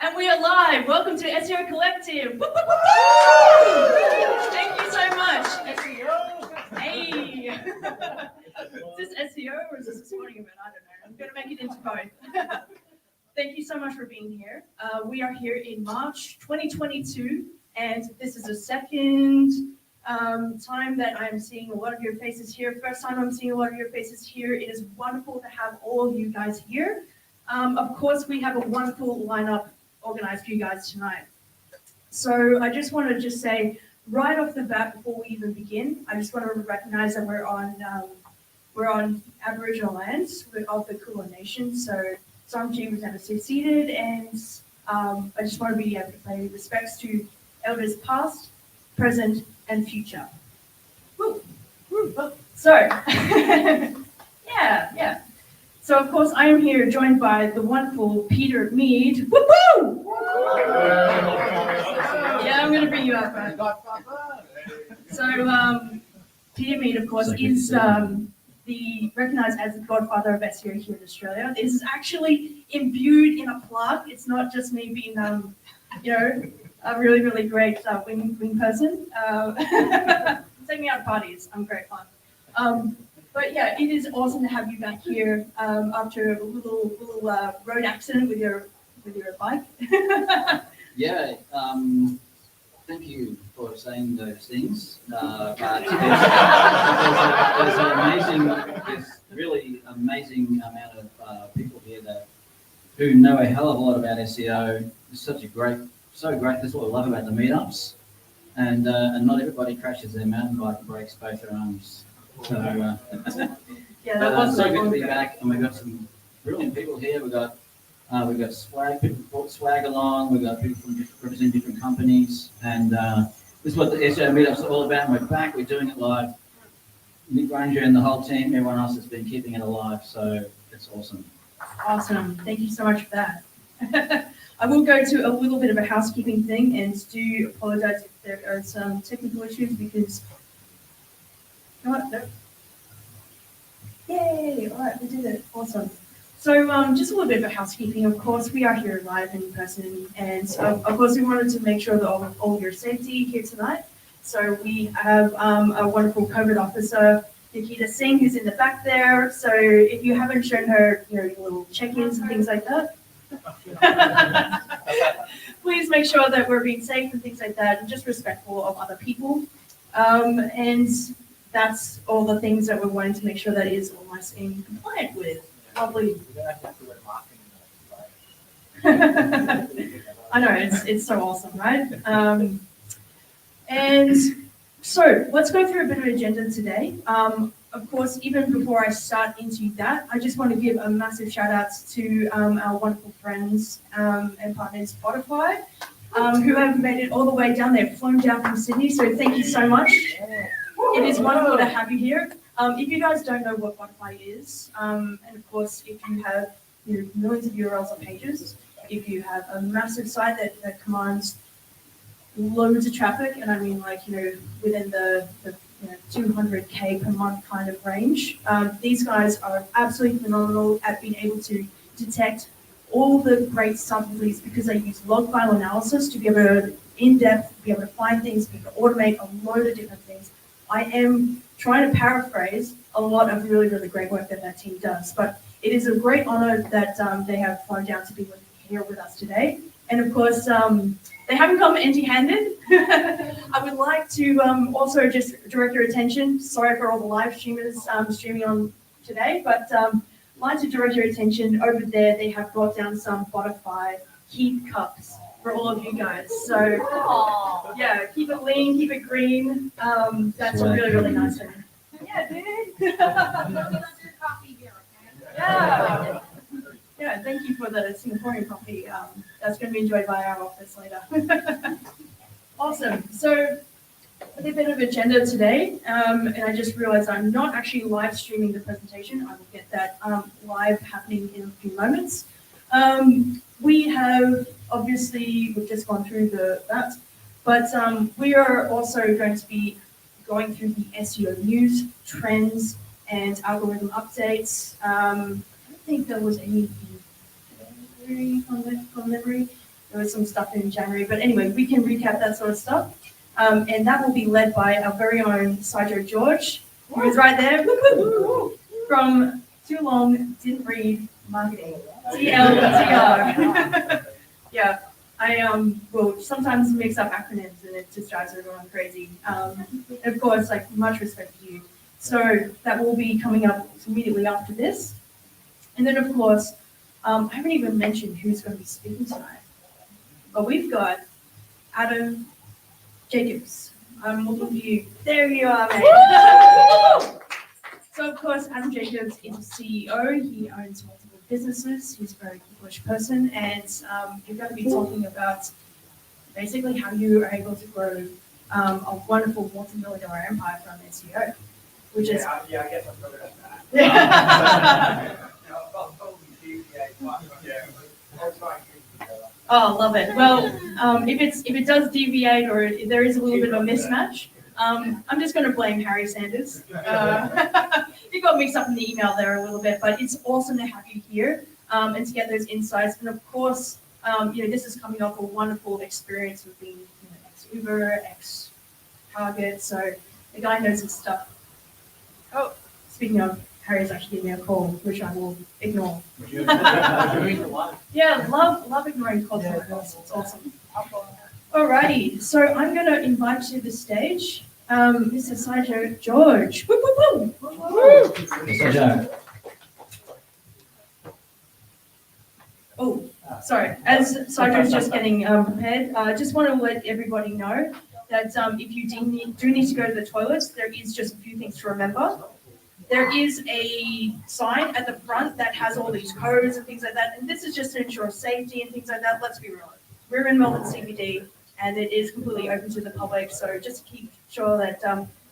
And we are live. Welcome to SEO Collective. Woo, woo, woo, woo! Thank you so much. SEO. Hey. Is this SEO or is this a sporting event? I don't know. I'm going to make it into both. Thank you so much for being here. We are here in March 2022, and this is the second time that I'm seeing a lot of your faces here. First time I'm seeing a lot of your faces here. It is wonderful to have all of you guys here. Of course, we have a wonderful lineup organized for you guys tonight. So I just want to say right off the bat, before we even begin, I just want to recognize that we're on Aboriginal lands of the Kulin Nation. So some G never succeeded, and I just want to be able to pay respects to elders past, present, and future. Woo. Woo. So yeah. So of course I am here joined by the wonderful Peter Mead. Woo-hoo! Yeah, I'm gonna bring you up. Right? So Peter Mead, of course, is recognized as the godfather of SEO here in Australia. This is actually imbued in a plaque. It's not just me being, a really, really great wing person. Take me out to parties. I'm great fun. But yeah, it is awesome to have you back here after a little road accident with your bike. Yeah, thank you for saying those things. But there's really amazing amount of people here who know a hell of a lot about SEO. It's so great. That's what I love about the meetups. And not everybody crashes their mountain bike and breaks both their arms. So, yeah, that was so good to be back, and we've got some brilliant people here. We've got swag, people brought swag along. We've got people from representing different companies, and this is what the SEO meetup's all about. And we're back. We're doing it live. Nick Ranger and the whole team, everyone else has been keeping it alive. So it's awesome. Awesome. Thank you so much for that. I will go to a little bit of a housekeeping thing, and do apologize if there are some technical issues because. No. Yay! All right, we did it. Awesome. So just a little bit of housekeeping. Of course, we are here live in person, and of course, we wanted to make sure that all of your safety here tonight. So we have a wonderful COVID officer, Nikita Singh, who's in the back there. So if you haven't shown her your little check-ins and things like that, please make sure that we're being safe and things like that, and just respectful of other people. And that's all the things that we're wanting to make sure that is all nice and compliant with. Lovely. I know, it's so awesome, right? And so let's go through a bit of an agenda today. Of course, even before I start into that, I just want to give a massive shout out to our wonderful friends and partners, Spotify, who have made it all the way down there, flown down from Sydney. So thank you so much. It is wonderful to have you here. If you guys don't know what Spotify is, and of course, if you have millions of URLs on pages, if you have a massive site that commands loads of traffic, and I mean within the 200K per month kind of range, these guys are absolutely phenomenal at being able to detect all the great subtleties because they use log file analysis to be able to in-depth, be able to find things, be able to automate a load of different things. I am trying to paraphrase a lot of really, really great work that team does, but it is a great honor that they have flown down to be here with us today. And of course, they haven't come empty-handed. I would like to also just direct your attention, sorry for all the live streamers streaming on today, but I'd like to direct your attention over there. They have brought down some Spotify heat cups for all of you guys. So yeah, keep it lean, keep it green. That's a really, really nice thing. Yeah, dude. Yeah. Yeah, thank you for the Singaporean coffee. That's going to be enjoyed by our office later. Awesome. So a bit of agenda today, and I just realized I'm not actually live streaming the presentation. I will get that live happening in a few moments. We have, obviously, we've just gone through that, but we are also going to be going through the SEO news, trends, and algorithm updates. I don't think there was any from memory. there was some stuff in January. But anyway, we can recap that sort of stuff. And that will be led by our very own Sidro George, who is right there from Too Long Didn't Read Marketing, TLDR. Yeah, I will sometimes mix up acronyms and it just drives everyone crazy. Of course, like much respect to you. So that will be coming up immediately after this. And then of course, I haven't even mentioned who's going to be speaking tonight. But we've got Adam Jacobs. I'm looking for you. There you are, mate. So of course, Adam Jacobs is the CEO. He owns multiple businesses. He's a very accomplished person, and you're going to be talking about basically how you are able to grow a wonderful multi-million-dollar empire from SEO, which is I guess I'm better at that. Oh, love it. Well, if it does deviate or if there is a little bit of a mismatch, I'm just going to blame Harry Sanders. He got mixed up in the email there a little bit, but it's awesome to have you here and to get those insights. And of course, this is coming off a wonderful experience with being ex-Uber, ex-Target, so the guy knows his stuff. Oh, speaking of, Harry's actually giving me a call, which I will ignore. Yeah, love ignoring calls. It's awesome. Alrighty, so I'm going to invite to the stage Mr. Sidro George. Woo, woo, woo. Woo. Oh, sorry. As Sidro's just getting prepared, I just want to let everybody know that if you do need to go to the toilets, there is just a few things to remember. There is a sign at the front that has all these codes and things like that, and this is just to ensure safety and things like that. Let's be real. We're in Melbourne CBD, and it is completely open to the public, so just keep sure that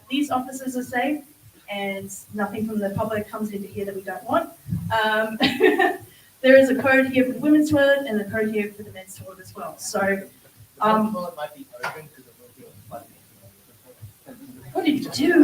these offices are safe and nothing from the public comes into here that we don't want. There is a code here for the women's toilet and a code here for the men's toilet as well. So, might be open because it will be flooding. what did you do?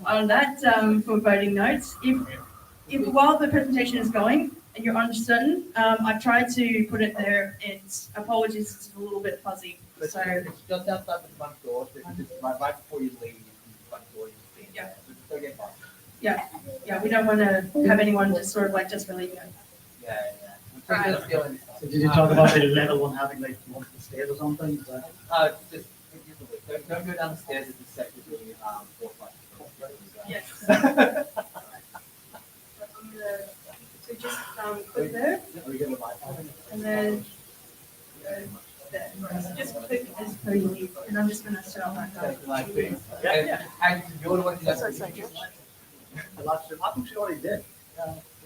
On that, for voting notes, if while the presentation is going and you're uncertain, I've tried to put it there, and apologies, it's a little bit fuzzy. So It's just outside the front door, so just right before you leave, the front door, you see. Yeah. So just don't get lost. yeah, we don't want to have anyone just sort of like just really go. Yeah. Right. Just feeling So did you talk about the level one having like multiple stairs or something? Is that- just don't go down the stairs at the second fourth flight. Yes. So just click there, Are we gonna buy? and then there. So just click as per you leave, and I'm just going to start back up. Yeah. And you're the one who does it. The live stream, I think she already did. Is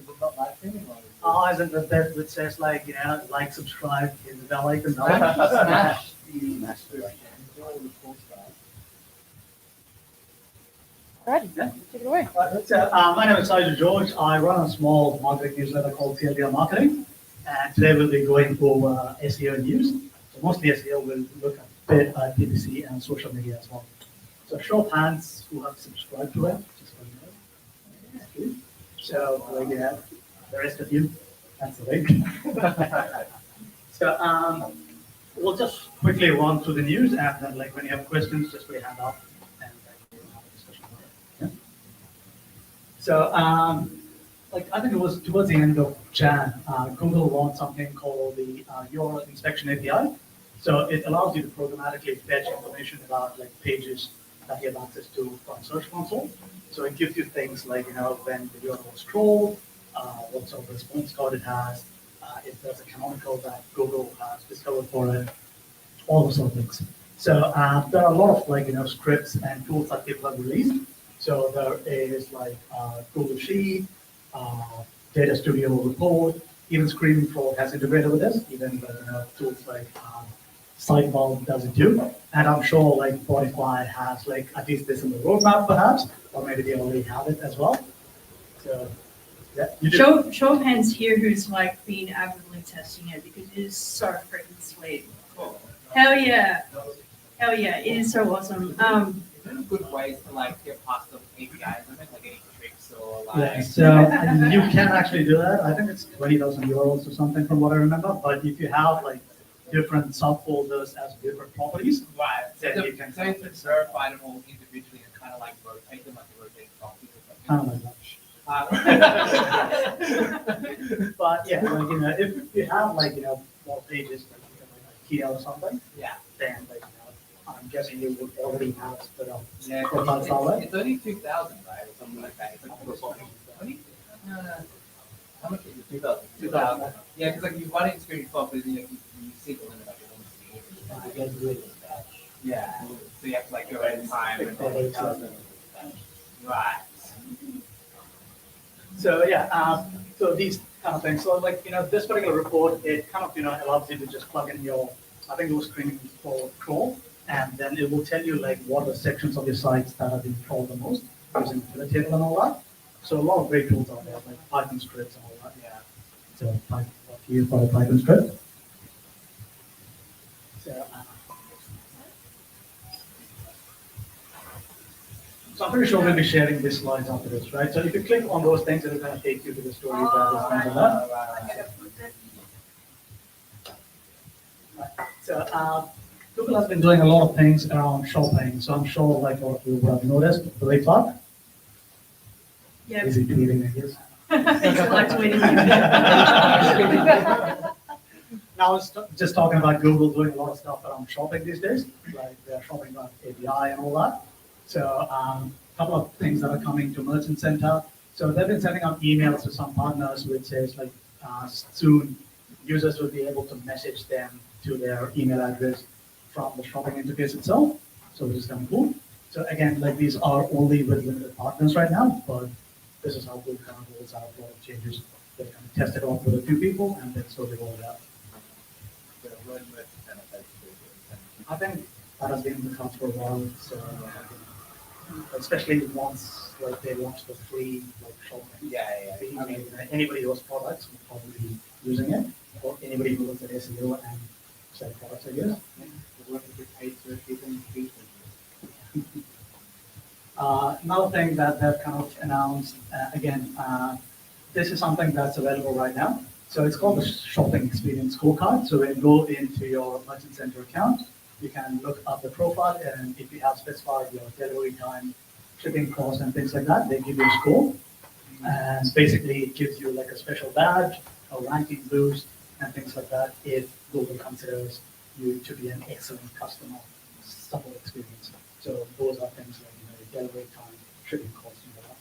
it not live streaming or? Oh, isn't the bit which says like, like, subscribe, hit the bell icon. Smash the Alright, Yeah. take it away. So, my name is Sidro George. I run a small marketing newsletter called TLDR Marketing. And today we'll be going over SEO news. So mostly SEO, we'll look at a bit at PPC and social media as well. So show of hands who have subscribed to it, just so you know. So the rest of you, that's the link. So we'll just quickly run through the news, and then like when you have questions, just put your hand up, and then we'll have a discussion about it. Yeah? So I think it was towards the end of Jan, Google launched something called the URL inspection API. So it allows you to programmatically fetch information about like pages that you have access to from Search Console. So it gives you things like, when the URL is crawled, what sort of response code it has, if there's a canonical that Google has discovered for it, all those sort of things. So there are a lot of scripts and tools that people have released. So there is like Google Sheet, Data Studio Report, even Screaming Frog has integrated with this, even tools like Sidebar does it too. And I'm sure like Spotify has like at least this in the roadmap perhaps, or maybe they already have it as well. So yeah. Show of hands here who's like been avidly testing it, because it is so freaking sweet. Hell yeah. Hell yeah, it is so awesome. Is there good ways to like get past the APIs? I mean, like any tricks or Yeah, like? so you can actually do that. I think it's 20,000 euros or something from what I remember. But if you have like different subfolders as different properties, Right, then so you can so you can verify them all individually and kind of like rotate them like a rotating copies or something. kind of like that. But yeah, like, if you have like, more pages, like, like Kia or something, Yeah. then like, I'm guessing you would already have split up. Yeah, profiles that way. it's only 2,000, right, or something like that. It's like 20? How much is it? 2,000. 2,000. Yeah, because like you run it in screen properties and you see the limit, like you don't see it. Yeah, so you have to like go in time and right. So yeah, so these kind of things. So like, this particular report, it kind of, allows you to just plug in your, I think it was screening for crawl, and then it will tell you like what are the sections of your sites that are being crawled the most using the table and all that. So a lot of great tools out there, like Python scripts and all that. Yeah. So Python, what you use for a Python script. So I'm pretty sure we'll be sharing these slides after this, right? So if you click on those things, it'll kind of take you to the story that is under that. So Google has been doing a lot of things around shopping. So I'm sure like a lot of you would have noticed the way talk. Yeah. Is he tweeting, I guess? It's like tweeting. Now I was just talking about Google doing a lot of stuff around shopping these days, like their shopping API and all that. So a couple of things that are coming to Merchant Center. So they've been sending out emails to some partners which says like soon users will be able to message them to their email address from the shopping interface itself. So which is kind of cool. So again, like these are only with limited partners right now, but this is how Google kind of rolls out a lot of changes. They kind of test it out with a few people and then slowly roll it out. I think that has been in the cards for a while. So especially once like they launched the free like shopping. Yeah. I mean, anybody who has products will probably be using it, or anybody who looks at SEO and sell products, I guess. Another thing that they've kind of announced, again, this is something that's available right now. So it's called the Shopping Experience Scorecard. So when you go into your Merchant Center account, you can look up the profile, and if you have specified your delivery time, shipping costs, and things like that, they give you a score. And basically, it gives you like a special badge, a ranking boost, and things like that if Google considers you to be an excellent customer support experience. So those are things like delivery time, shipping costs, and all that.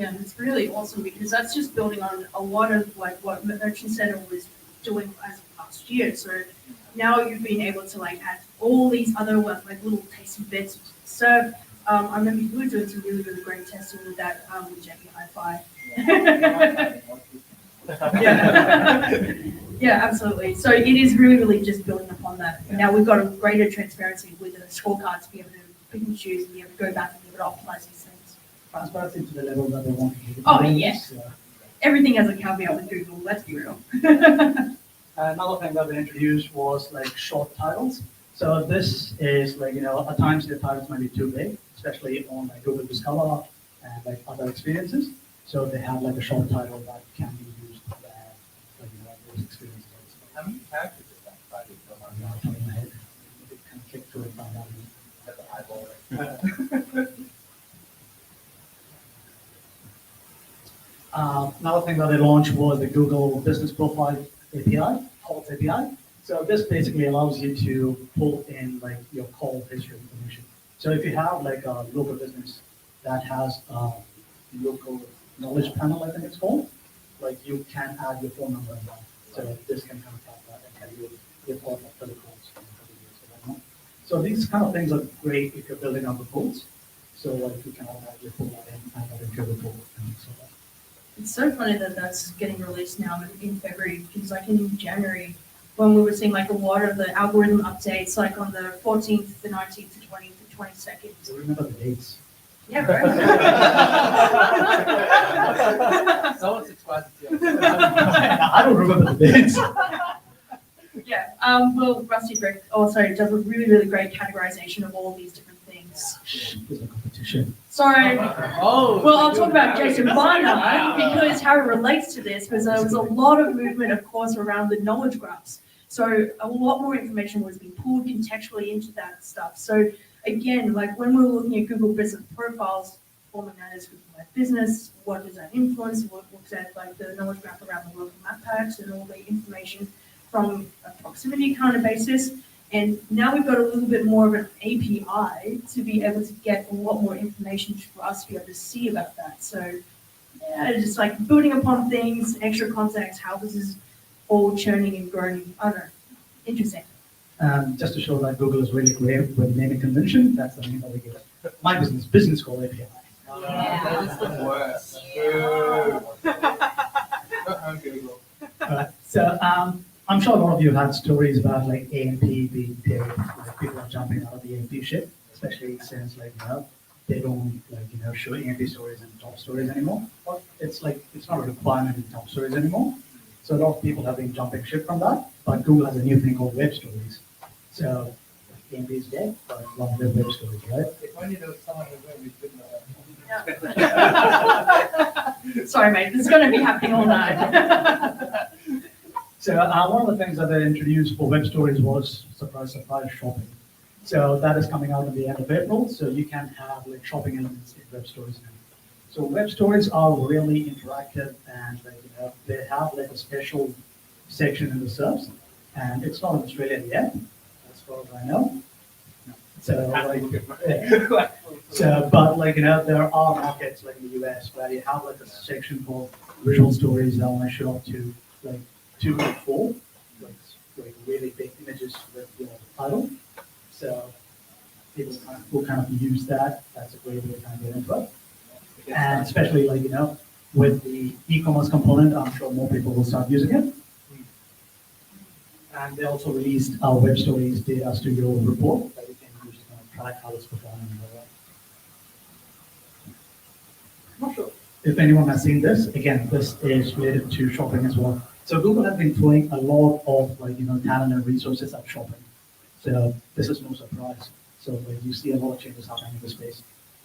Yeah, it's really awesome because that's just building on a lot of like what Merchant Center was doing as of last year. So now you've been able to like add all these other like little tasty bits to serve. I remember you were doing some really, really great testing with that with JP Hi-Fi. Yeah, absolutely. So it is really, really just building upon that. And now we've got a greater transparency with the scorecard to be able to pick and choose and be able to go back and be able to optimize these things. Transparency to the level that they want to do. Oh, yes. Everything has a caveat with Google, let's be real. Another thing that they introduced was like short titles. So this is like, at times your titles might be too big, especially on like Google Discover and like other experiences. So they have like a short title that can be used for like, those experiences. How many characters is that? Top of my head. You can click through it by now. Another thing that they launched was the Google Business Profile API, Pulse API. So this basically allows you to pull in like your call history information. So if you have like a local business that has a local knowledge panel, I think it's called, like you can add your phone number in that. So this can kind of tap that and tell you your phone of telephones. So these kind of things are great if you're building out reports. So like you can automatically pull that in and add into your report and so on. It's so funny that that's getting released now in February, because like in January, when we were seeing like a lot of the algorithm updates, like on the 14th, the 19th, the 20th, the 22nd. So remember the dates. Yeah, right. Someone subscribes to you. I don't remember the dates. Yeah, well, Rusty also does a really, really great categorization of all these different things. There's a competition. Sorry. Oh. Well, I'll talk about Jason Barnard because how it relates to this was there was a lot of movement, of course, around the knowledge graphs. So a lot more information was being pulled contextually into that stuff. So again, like when we were looking at Google business profiles, format matters Google My Business, what does that influence? What looks at like the knowledge graph around the local map packs and all the information from a proximity kind of basis. And now we've got a little bit more of an API to be able to get a lot more information for us to be able to see about that. So yeah, just like building upon things, extra context, how this is all churning and growing. I don't know. Interesting. Just to show that Google is really great with naming convention, that's the name that we give it. My business call API. That is the worst. Google. So I'm sure a lot of you had stories about like A&P being dead, like people are jumping out of the A&P ship, especially since like they don't like show A&P stories and top stories anymore. But it's like it's not a requirement in top stories anymore. So a lot of people have been jumping ship from that. But Google has a new thing called web stories. So A&P is dead, but long live web stories, right? If only there was someone who really did know. Sorry, mate. This is going to be happening all night. So one of the things that they introduced for web stories was surprise shopping. So that is coming out at the end of April. So you can have like shopping elements in web stories now. So web stories are really interactive and like, they have like a special section in the search, and it's not in Australia yet, as far as I know. So like, so but like there are markets like in the US where you have like a section for visual stories that want to show up to like 2 or 4, like really big images with your title. So people will kind of use that. That's a great way to kind of get into it. And especially like with the e-commerce component, I'm sure more people will start using it. And they also released our web stories data studio report that you can use to kind of track how it's performing. Not sure if anyone has seen this. Again, this is related to shopping as well. So Google has been throwing a lot of like talent and resources at shopping. So this is no surprise. So like, you see a lot of changes happening in the space.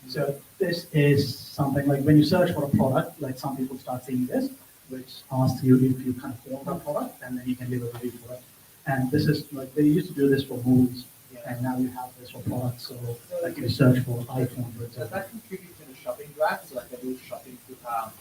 So this is something like when you search for a product, like some people start seeing this, which asks you if you kind of own that product, and then you can leave a review for it. And this is like they used to do this for movies, and now you have this for products. So like you search for iPhone, for Does example. that contribute to the shopping graph? So like the little shopping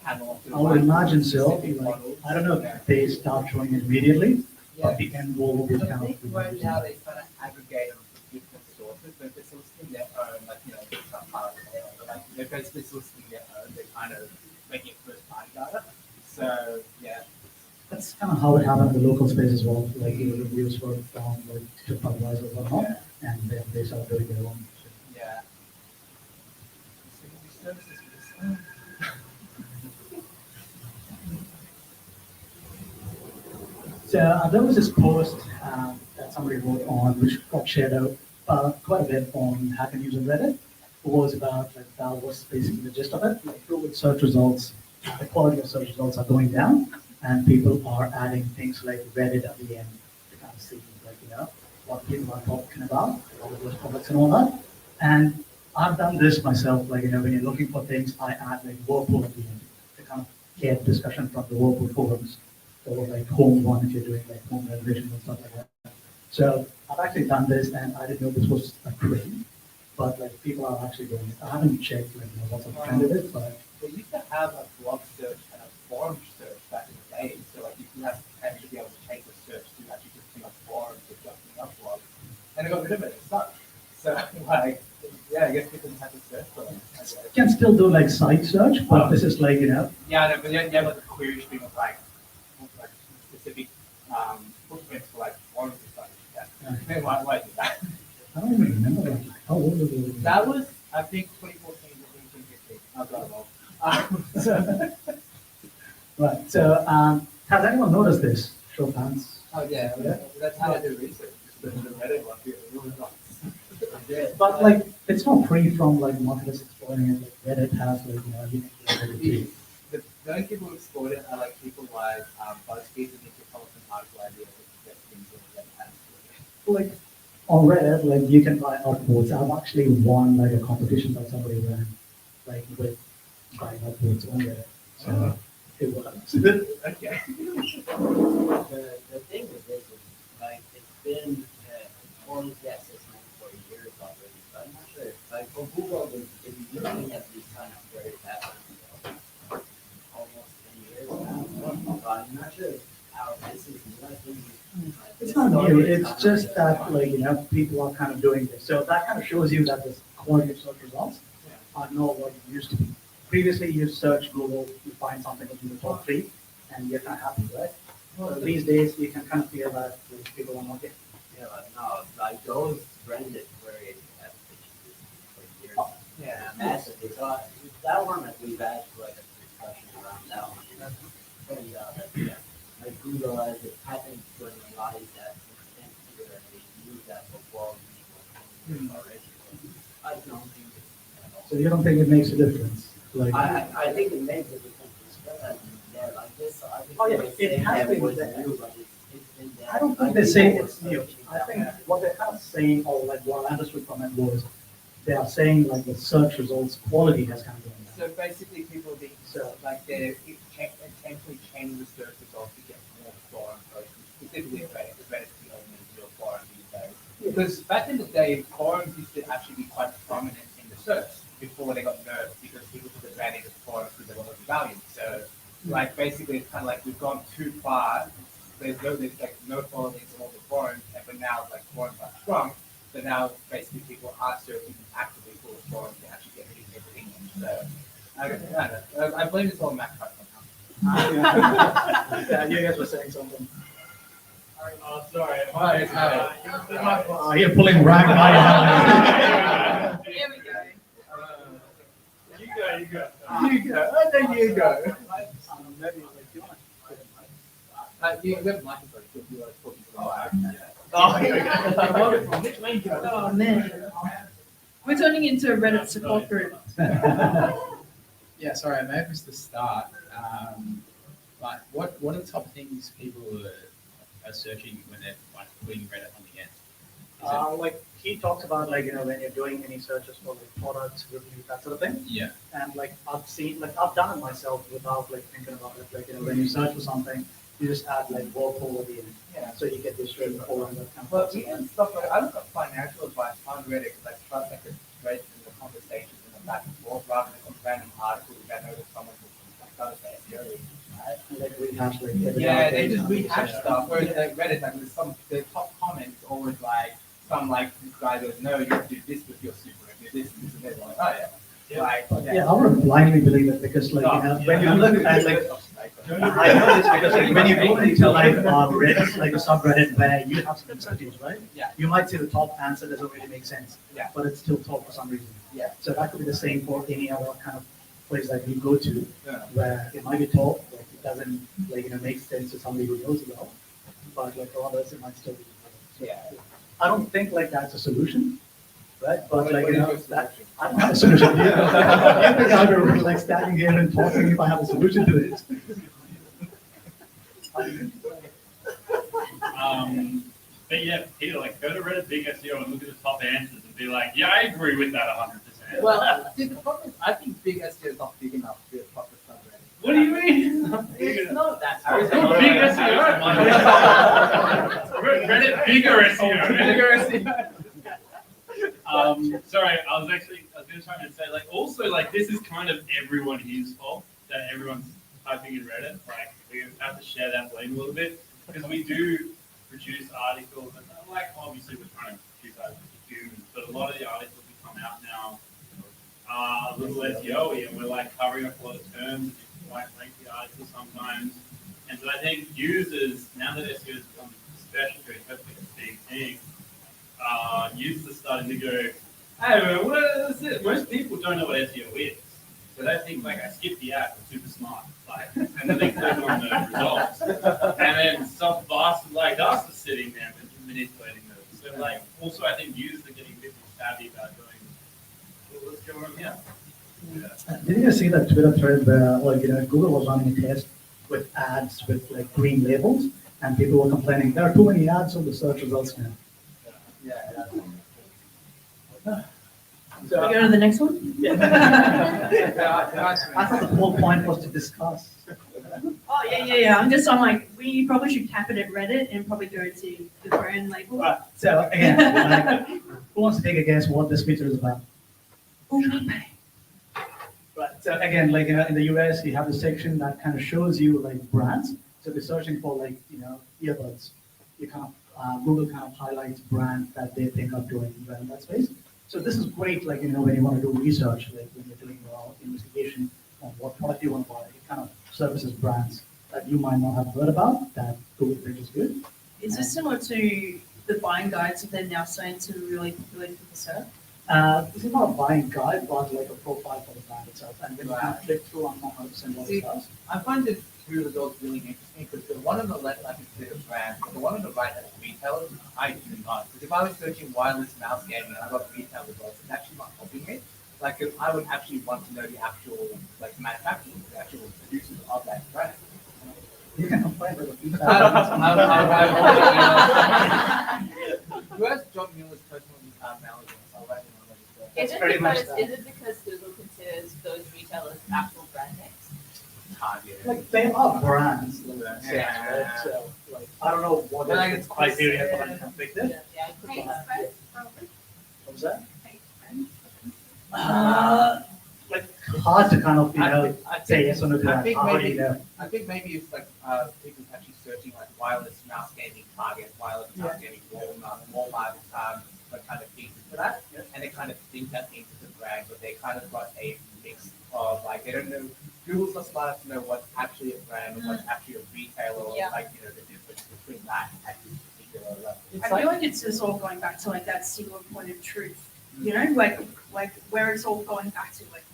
panel? I would imagine so. Like, I don't know if they start showing it immediately, but the end goal will be I kind think of. right now they kind of aggregate different sources, but they're listing their own, like, it's not part of it, but like, they're basically listing their own, they're kind of making it first party data. So, yeah. That's kind of how it happened in the local space as well. Like reviews were from like TripAdvisor or whatnot, and then they started doing their own. Yeah. So there was this post that somebody wrote on, which got shared out quite a bit on Hacker News and Reddit. It was about like that was basically the gist of it. Like Google search results, the quality of search results are going down, and people are adding things like Reddit at the end to kind of see like what people are talking about, all of those topics and all that. And I've done this myself. Like when you're looking for things, I add like Whirlpool at the end to kind of get discussion from the Whirlpool forums, or like home one if you're doing like home renovation and stuff like that. So I've actually done this, and I didn't know this was a trend, but like people are actually doing it. I haven't checked like what's the trend of it, but They used to have a blog search and a forum search back in the day. So like if you have to actually be able to take the search to actually just bring up forums or just bring up blogs, and I got rid of it. It sucked. So like, yeah, I guess people have to search for them. you can still do like site search, but this is like Yeah, no, but then you have like a query stream of like specific footprints for like forums and stuff like that. Yeah. Why do that? I don't even remember that. How old was it? That was, I think, 2014 to 2015. I don't know. Right. So has anyone noticed this? Show of hands. Oh yeah, that's how I do research. The Reddit one, it really not. But like, it's not free from like marketers exploring it. Like Reddit has like unique ability. The only people who exploit it are like people like BuzzFeed and Nick Republican article ideas that get things that have. Like on Reddit, like you can buy upvotes. I've actually won like a competition that somebody ran, like with buying upwards on Reddit. So it works. Okay. The thing with this is, like, it's been informed, yes, it's been for years already, but I'm not sure. Like, for Google, they've been looking at these kind of query patterns for almost 10 years now, but I'm not sure how this is working. It's not new, it's just that, like, people are kind of doing this. So that kind of shows you that the quality of search results are not what it used to be. Previously, you search Google, you find something in the top 3, and you're kind of happy, right? So these days, you can kind of feel that people are not getting. Yeah, but no, like, those branded query applications for years. Yeah. Massively. So that one, like, we've had like a discussion around that one. And, like Google has a patent to analyze that extent here, and they use that for quality already. I don't think it's, So you don't think it makes a difference? Like, I think it makes a difference. It's better than there like this. So I think Oh, yeah, they it say has that been was there. new, but it's been there. I don't think they say it's new. I think what they're kind of saying, or like what I understood from it was, they are saying like the search results quality has kind of gone down. So basically, people being like they intentionally change the search results to get more foreign posts, specifically Reddit, because Reddit's the only real forum these days. Because back in the day, forums used to actually be quite prominent in the search before they got nerfed, because people took advantage of forums because they were overvalued. So, like, basically, it's kind of like we've gone too far. There's like no quality into all the forums, but now like forums are strong. So now basically people are searching actively for forums to actually get people's opinions. So I blame this on Mac Yeah, you guys were saying something. Sorry. You're pulling rag by Here we go. You go. Oh, there you go. You have a microphone if you want to talk to the Oh, man. We're turning into a Reddit support group. Yeah, sorry, I may have missed the start. But what are the top things people are searching when they're like putting Reddit on the end? Like he talks about like when you're doing any searches for like products, reviews, that sort of thing. Yeah. And like I've done it myself without like thinking about it. Like when you search for something, you just add like work over the end. Yeah. So you get this straight forward and that kind of But stuff. even stuff like I look at financial advice on Reddit because I trust like the threads and the conversations and the back and forth rather than some random article which I know that someone will done it SEO. Like rehash like every Yeah, now they and just then. rehash stuff. Whereas like Reddit, like there's the top comments always like some like this guy goes, no, you have to do this with your super review, this and this and this. I'm like, oh yeah. Like, Yeah, I would blindly believe it because like when you look at like I know this because like when you go into like Reddit, like a subreddit where you have some incentives, right? Yeah. You might say the top answer doesn't really make sense. Yeah. But it's still top for some reason. Yeah. So that could be the same for any other kind of place that you go to Yeah. where it might be top, like it doesn't like make sense to somebody who knows it all. But like for others it might still be. So, Yeah. I don't think like that's a solution. Right? But like What is your that solution? I don't have a solution. You think I would like standing here and talking if I have a solution to this? But yeah, Peter, like go to Reddit Big SEO and look at the top answers and be like, yeah, I agree with that 100%. Well, see, the problem is I think big SEO is not big enough to be a proper subreddit. What do you mean? It's not that. Big SEO. Reddit bigger SEO. Bigger SEO. Sorry, I was going to try and say like also like this is kind of everyone here's fault that everyone's typing in Reddit. Like we have to share that blame a little bit because we do produce articles and like obviously we're trying to produce articles for humans, but a lot of the articles that come out now are a little SEO-y and we're like covering up a lot of terms and it's quite lengthy articles sometimes. And so I think users, now that SEO has become especially a big thing, users are starting to go, hey, what is it? Most people don't know what SEO is. So they think like I skipped the app, I'm super smart. Like, and then they click on the results. And then some bastard like us is sitting there and manipulating those. So like also I think users are getting a bit more savvy about going, well, what's going on here? Yeah. Did you guys see that Twitter thread where like Google was running a test with ads with like green labels and people were complaining there are too many ads on the search results now. Yeah. So, We go to the next one? I thought the whole point was to discuss. Oh, yeah. I'm like, we probably should cap it at Reddit and probably go to the brand label. Right, so again, like, who wants to take a guess what this feature is about? Right, so again, like, in the US, you have a section that kind of shows you like brands. So if you're searching for like, earbuds, you kind of, Google kind of highlights brands that they think are doing well in that space. So this is great, like, when you want to do research, like when you're doing your investigation on what product you want to buy, it kind of services brands that you might not have heard about that Google thinks is good. Is this similar to the buying guides that they're now starting to really populate for the search? This is not a buying guide, but like a profile for the brand itself. And when you kind of click through, I'm not 100% what it does. I find the two results really interesting because the one on the left I consider brand, but the one on the right has retailers. I do not. Because if I was searching wireless mouse gaming and I got retail results, it's actually not helping me. Like if I would actually want to know the actual like manufacturers, the actual producers of that brand. You can complain with the I don't. Who has John Mueller's personal knowledge? I'll write him on the That's pretty much that. Is it because Google considers those retailers actual brand names? Target. Like they are brands. Yeah. Right? So like I don't know what But like is it's the criteria for that convicted. Yeah, I Hey, could friends, probably. What was that? Hey, friends. Like hard to kind of I say yes or no to I that. think How do maybe- you know? I think maybe it's like people actually searching like wireless mouse gaming Target, wireless mouse gaming Walmart, like kind of pieces for that, and they kind of think that into the brand, but they kind of got a mix of like they don't know. Google's not smart enough to know what's actually a brand and what's actually a retailer, or Yeah. like the difference between that at this particular level. I feel like it's just all going back to like that single point of truth, like where it's all going back to like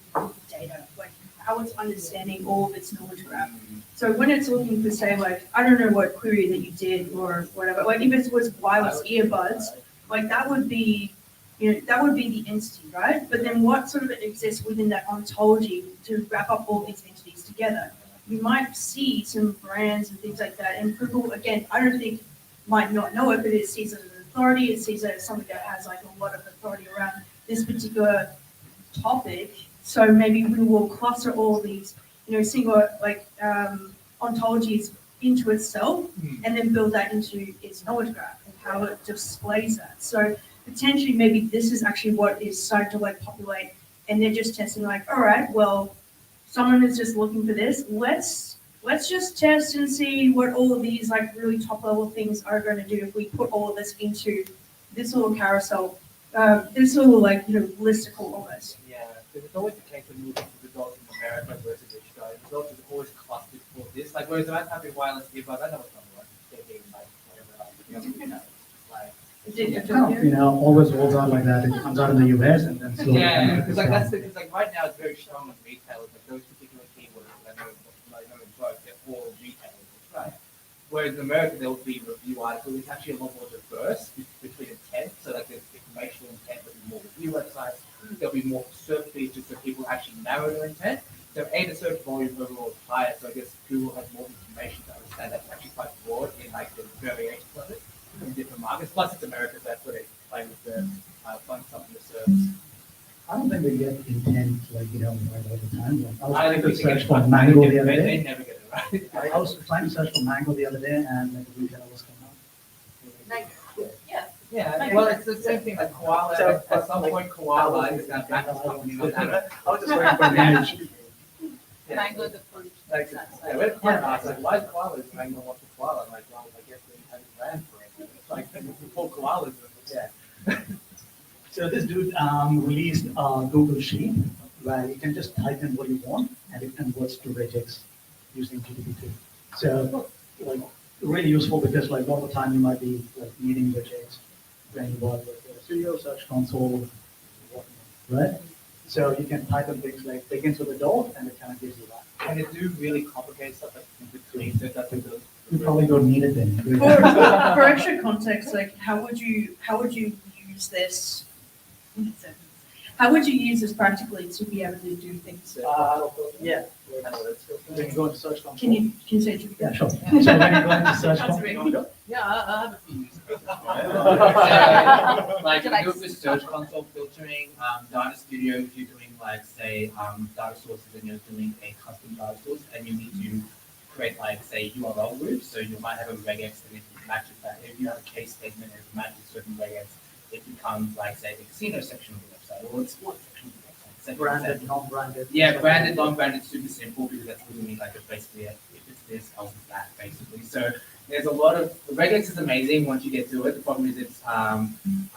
data, like how it's understanding all of its knowledge graph. So when it's looking for say like, I don't know what query that you did or whatever, like if it was wireless earbuds, like that would be, that would be the entity, right? But then what sort of exists within that ontology to wrap up all these entities together? You might see some brands and things like that, and Google, again, I don't think might not know it, but it sees it as an authority, it sees it as something that has like a lot of authority around this particular topic. So maybe we will cluster all these, single like ontologies into itself and then build that into its knowledge graph and how it displays that. So potentially maybe this is actually what is starting to like populate and they're just testing like, all right, well, someone is just looking for this. Let's just test and see what all of these like really top level things are going to do if we put all of this into this little carousel, this little like, listicle almost. Yeah, because it's always the case when you look at the results in America versus Australia. The results is always clustered for this. Like, whereas if I have a wireless earbuds, I know what's number one. They're being like whatever else. Like, It kind of, always rolls out like that. It comes out in the US and then slowly. yeah, because like that's because like right now it's very strong on retailers. Like those particular keywords, I know in both, they're all retailers, right? Whereas in America there will be review articles. It's actually a lot more diverse between intent. So like there's informational intent, there'll be more review websites. There'll be more search features so people actually narrow their intent. So the search volume overall is higher. So I guess Google has more information to understand that's actually quite broad in like the variations of it in different markets. Plus it's America, so that's what they play with the fun stuff in the search. I don't think they get intent like right all the time. Like, I was I trying think to we search get for it. mango the other They day. never get it right. I was trying to search for mango the other day and like the retailer was coming up. Like, yeah. Yeah, well, it's the same thing like koala. So, At some like, point, koala is going to back this company. I was just waiting for an image. Mango the fruit. Like, yeah, we're quite asked, like, why is koala is mango what's a koala? I'm like, well, I guess they had a brand for it. It's like, before koalas, yeah. So this dude released a Google Sheet where you can just type in what you want and it converts to regex using GPT-2. So like really useful because like all the time you might be like needing regex when you work with the studio, search console, whatnot, right? So you can type in things like begins with a door and it kind of gives you that. And it do really complicated stuff like in between, so that's like You probably don't need it then. For extra context, like how would you use this? How would you use this practically to be able to do things? Yeah. When you go into search console. Can you say it? Yeah, sure. So when you go into search That's console. Yeah, I have a few uses. Like if you're with search console filtering, data studio, if you're doing like say data sources and you're doing a custom data source and you need to create like say URL groups, so you might have a regex and if it matches that, if you have a case statement and it matches certain regex, it becomes like say the casino section of the website or the sports section of the website. Branded, non-branded. Yeah, branded, non-branded, super simple because that's what we need. Like it's basically if it's this, else it's that, basically. So there's a lot of the regex is amazing once you get to it. The problem is it's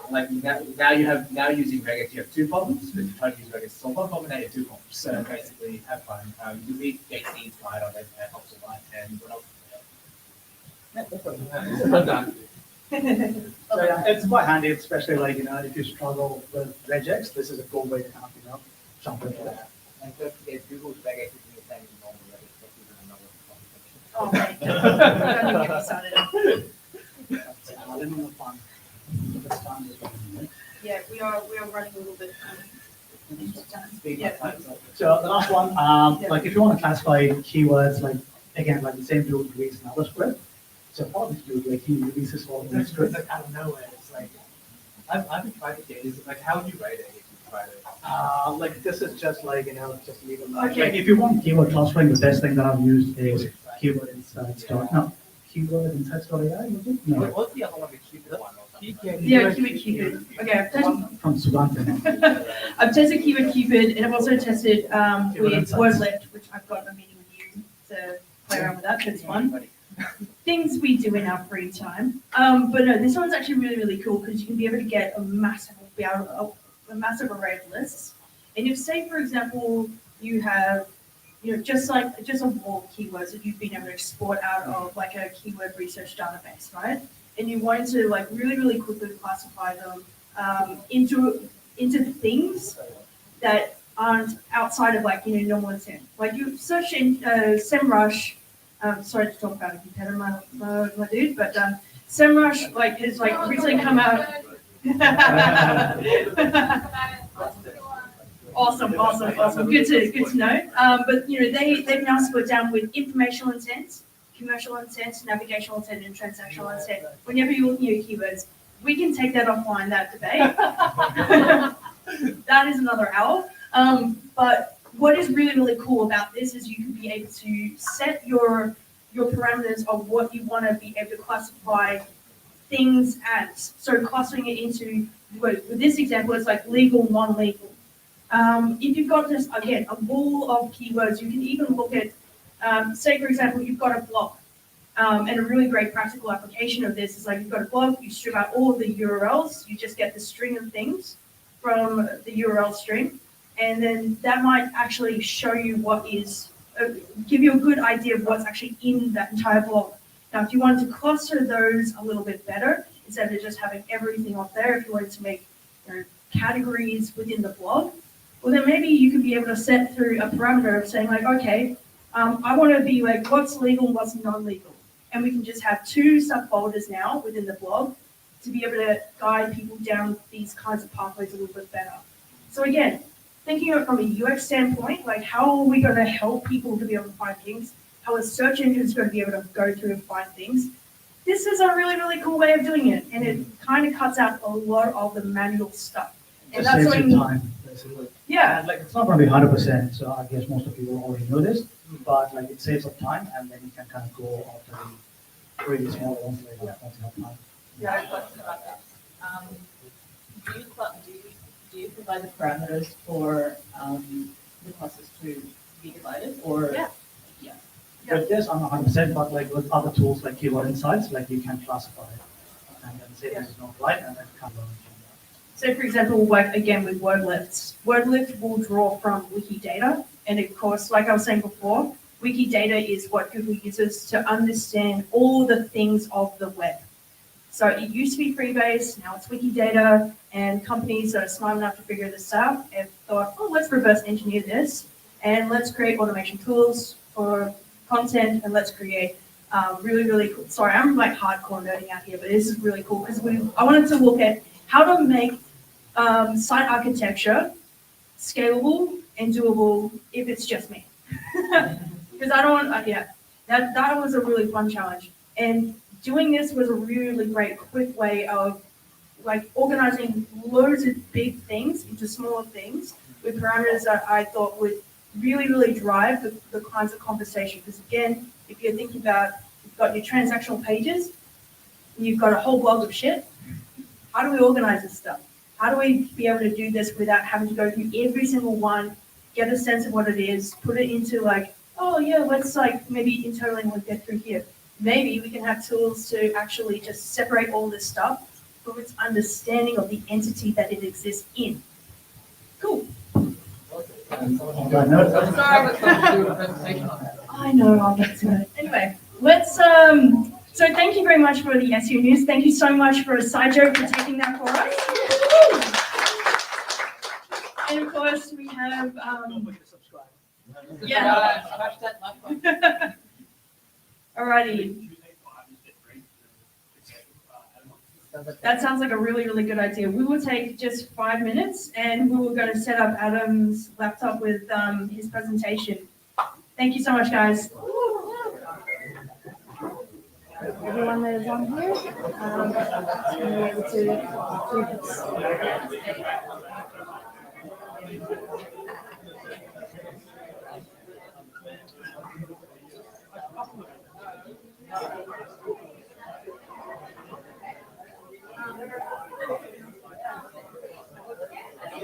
like now you're using regex, you have two problems. If you try to use regex to solve one problem, now you have two problems. So basically, have fun. You read JC's guide on it, that helps a lot. And what else? I'm done. So yeah, it's quite handy, especially like, if you struggle with regex, this is a cool way to kind of, jump into that. And don't forget, Google's regex is the same as normal regex. That's even another conversation. Oh my God. Don't even get me started. I didn't know fun. It's fun as well, right? Yeah, we are running a little bit. Yeah. So the last one, like if you want to classify keywords, like again, like the same tool release another script. So for this tool, like he releases all the It's scripts. like out of nowhere. It's like I've been trying to get is like how would you write it if you tried it? Like this is just like, just leave them. Okay. Like if you want keyword clustering, the best thing that I've used is keyword insights. No, keyword insights.ai. No, What's the other one? The Cupid one or something? Yeah, Keyword. Okay, I've tested, from Sugantha. I've tested Keyword Cupid, and I've also tested with Insights. WordLift, which I've got a meeting with you to play around with that. That's fun. Things we do in our free time. But no, this one's actually really, really cool because you can be able to get a massive array of lists. And if, say, for example, you have, just a wall of keywords that you've been able to export out of like a keyword research database, right? And you wanted to like really, really quickly classify them into things that aren't outside of like, normal intent. Like you search in SEMrush. Sorry to talk about a competitor, my dude, but SEMrush like has like recently come out. Awesome. Good to know. But they've now split down with informational intent, commercial intent, navigational intent, and transactional intent. Whenever you're looking at keywords, we can take that offline, that debate. That is another hour. But what is really, really cool about this is you can be able to set your parameters of what you want to be able to classify things as. So clustering it into, with this example, it's like legal, non-legal. If you've got just, again, a wall of keywords, you can even look at, say, for example, you've got a blog. And a really great practical application of this is like you've got a blog, you strip out all of the URLs, you just get the string of things from the URL string. And then that might actually show you give you a good idea of what's actually in that entire blog. Now, if you wanted to cluster those a little bit better, instead of just having everything up there, if you wanted to make categories within the blog, well, then maybe you could be able to set through a parameter of saying like, okay, I want to be like, what's legal and what's non-legal? And we can just have two subfolders now within the blog to be able to guide people down these kinds of pathways a little bit better. So again, thinking of it from a UX standpoint, like how are we going to help people to be able to find things? How a search engine is going to be able to go through and find things? This is a really, really cool way of doing it. And it kind of cuts out a lot of the manual stuff. And Just that's saves when, you time, basically. yeah, And like it's not going to be 100%, so I guess most of you already know this, but like it saves up time, and then you can kind of go after the really small ones later once you have time. Yeah, I have a question about that. Do you provide the parameters for the clusters to be divided, or? Yeah. With this, I'm not 100%, but like with other tools like Keyword Insights, like you can classify it and then say this is not right, and then come on. So for example, like again with WordLift will draw from Wikidata. And of course, like I was saying before, Wikidata is what Google uses to understand all the things of the web. So it used to be free-based, now it's Wikidata, and companies that are smart enough to figure this out have thought, oh, let's reverse engineer this, and let's create automation tools for content, and let's create really, really cool. Sorry, I'm like hardcore nerding out here, but this is really cool because I wanted to look at how to make site architecture scalable and doable if it's just me. Because I don't want, that was a really fun challenge. And doing this was a really great, quick way of like organizing loads of big things into smaller things with parameters that I thought would really, really drive the kinds of conversation. Because again, if you're thinking about, you've got your transactional pages, you've got a whole blog of shit. How do we organize this stuff? How do we be able to do this without having to go through every single one, get a sense of what it is, put it into like, oh yeah, let's like maybe internally we'll get through here. Maybe we can have tools to actually just separate all this stuff from its understanding of the entity that it exists in. Cool. I know, I'll get to it. Anyway, let's, so thank you very much for the SEO news. Thank you so much for Sideshow for taking that for us. And of course, we have, Don't forget to subscribe. yeah. Smash that like button. Alrighty. That sounds like a really, really good idea. We will take just 5 minutes and we were going to set up Adam's laptop with his presentation. Thank you so much, guys. Everyone that is on here, be able to do this.